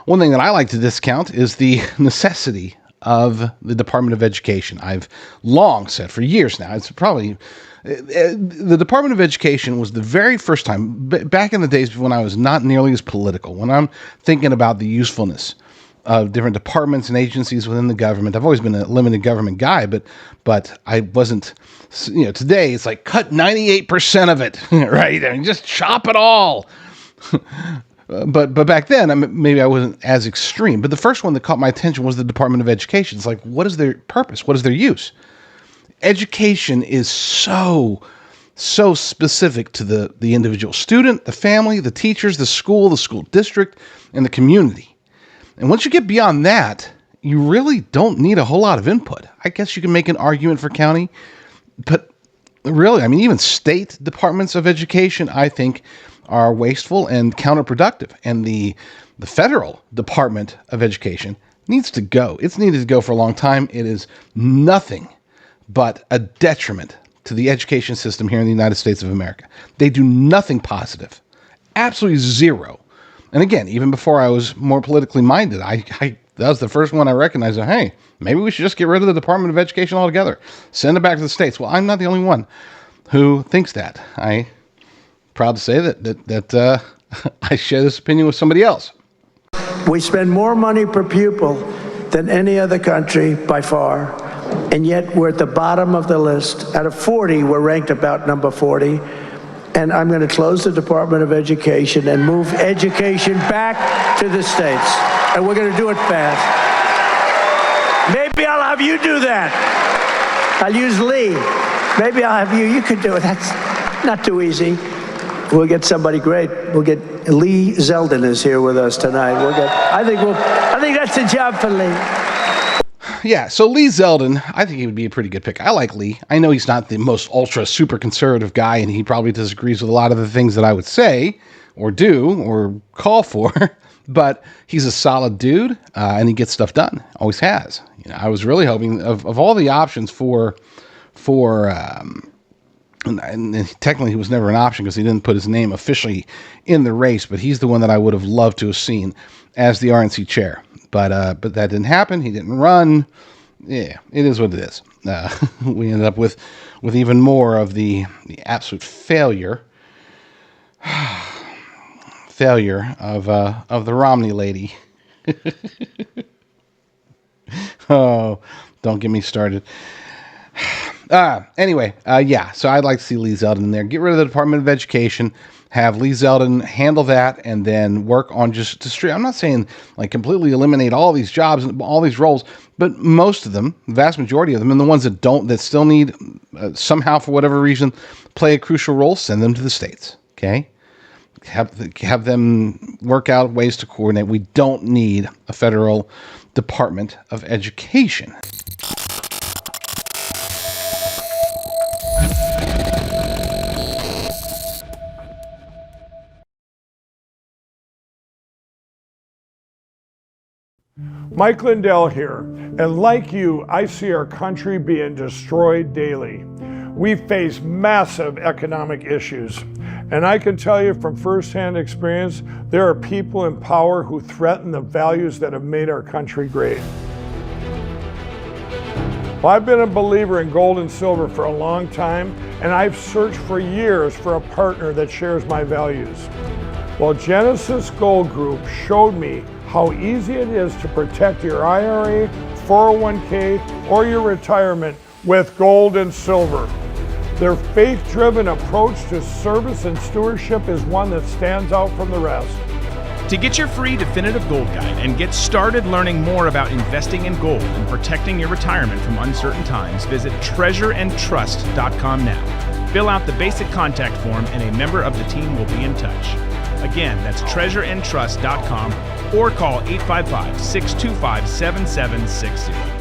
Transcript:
One thing that I like to discount is the necessity of the Department of Education. I've long said for years now, it's probably the Department of Education was the very first time back in the days when I was not nearly as political, when I'm thinking about the usefulness of different departments and agencies within the government. I've always been a limited government guy, but I wasn't, today it's like cut 98% of it, right? I mean, just chop it all. But back then, maybe I wasn't as extreme. But the first one that caught my attention was the Department of Education. It's like, what is their purpose? What is their use? Education is so specific to the individual student, the family, the teachers, the school district, and the community. And once you get beyond that, you really don't need a whole lot of input. I guess you can make an argument for county, but really, I mean, even state departments of education, I think, are wasteful and counterproductive. And the federal Department of Education needs to go. It's needed to go for a long time. It is nothing but a detriment to the education system here in the United States of America. They do nothing positive. Absolutely zero. And again, even before I was more politically minded, that was the first one I recognized. Hey, maybe we should just get rid of the Department of Education altogether. Send it back to the states. Well, I'm not the only one who thinks that. I'm proud to say that I share this opinion with somebody else. We spend more money per pupil than any other country by far, and yet we're at the bottom of the list. Out of 40, we're ranked about number 40. And I'm going to close the Department of Education and move education back to the states. And we're going to do it fast. Maybe I'll have you do that. I'll use Lee. Maybe I'll have you. You could do it. That's not too easy. We'll get somebody great. We'll get Lee Zeldin is here with us tonight. I think that's the job for Lee. Yeah, so Lee Zeldin, I think he would be a pretty good pick. I like Lee. I know he's not the most ultra super conservative guy, and he probably disagrees with a lot of the things that I would say or do or call for, but he's a solid dude, and he gets stuff done. Always has. I was really hoping of all the options and technically he was never an option because he didn't put his name officially in the race, but he's the one that I would have loved to have seen as the RNC chair. But that didn't happen. He didn't run. Yeah, it is what it is. We ended up with even more of the absolute failure of the Romney lady. Oh, don't get me started. Anyway, so I'd like to see Lee Zeldin in there. Get rid of the Department of Education. Have Lee Zeldin handle that, and then work on just the street. I'm not saying like completely eliminate all these jobs and all these roles, but most of them, the vast majority of them, and the ones that still need somehow for whatever reason play a crucial role, send them to the states. Okay, have them work out ways to coordinate. We don't need a federal Department of Education. Mike Lindell here, and like you, I see our country being destroyed daily. We face massive economic issues, and I can tell you from firsthand experience, there are people in power who threaten the values that have made our country great. Well, I've been a believer in gold and silver for a long time, and I've searched for years for a partner that shares my values. Well, Genesis Gold Group showed me how easy it is to protect your IRA, 401k, or your retirement with gold and silver. Their faith-driven approach to service and stewardship is one that stands out from the rest. To get your free definitive gold guide and get started learning more about investing in gold and protecting your retirement from uncertain times, visit treasureandtrust.com now. Fill out the basic contact form and a member of the team will be in touch. Again, that's treasureandtrust.com or call 855-625-7760.